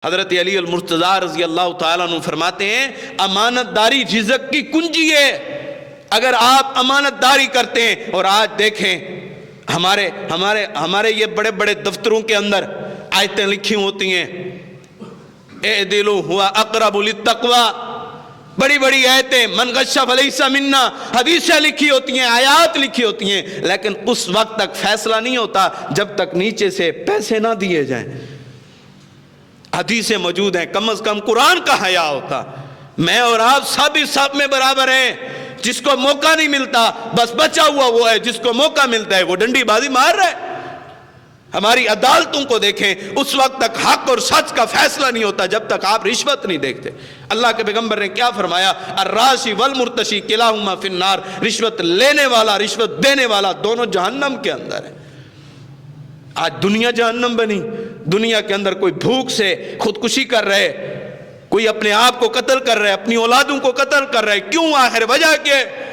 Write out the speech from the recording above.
حضرت علی المرتضیٰ رضی اللہ تعالیٰ عنہ فرماتے ہیں امانت داری رزق کی کنجی ہے۔ اگر آپ امانت داری کرتے ہیں، اور آج دیکھیں ہمارے یہ بڑے بڑے دفتروں کے اندر آیتیں لکھی ہوتی ہیں، اعدلوا ہوا اقرب للتقوی، بڑی بڑی آیتیں، من غش فلیس منا، حدیثیں لکھی ہوتی ہیں، آیات لکھی ہوتی ہیں، لیکن اس وقت تک فیصلہ نہیں ہوتا جب تک نیچے سے پیسے نہ دیے جائیں۔ حدیثیں موجود ہیں، کم از کم قرآن کا حیا ہوتا۔ میں اور آپ سب میں برابر ہیں۔ جس کو موقع نہیں ملتا بس بچا ہوا وہ ہے، جس کو موقع ملتا ہے وہ ڈنڈی بازی مار رہا ہے۔ ہماری عدالتوں کو دیکھیں، اس وقت تک حق اور سچ کا فیصلہ نہیں ہوتا جب تک آپ رشوت نہیں دیکھتے۔ اللہ کے پیغمبر نے کیا فرمایا؟ الراشی والمرتشی کلاہما فی النار، رشوت لینے والا رشوت دینے والا دونوں جہنم کے اندر ہے۔ آج دنیا جہنم بنی، دنیا کے اندر کوئی بھوک سے خودکشی کر رہے، کوئی اپنے آپ کو قتل کر رہے، اپنی اولادوں کو قتل کر رہے، کیوں؟ آخر وجہ کیا ہے؟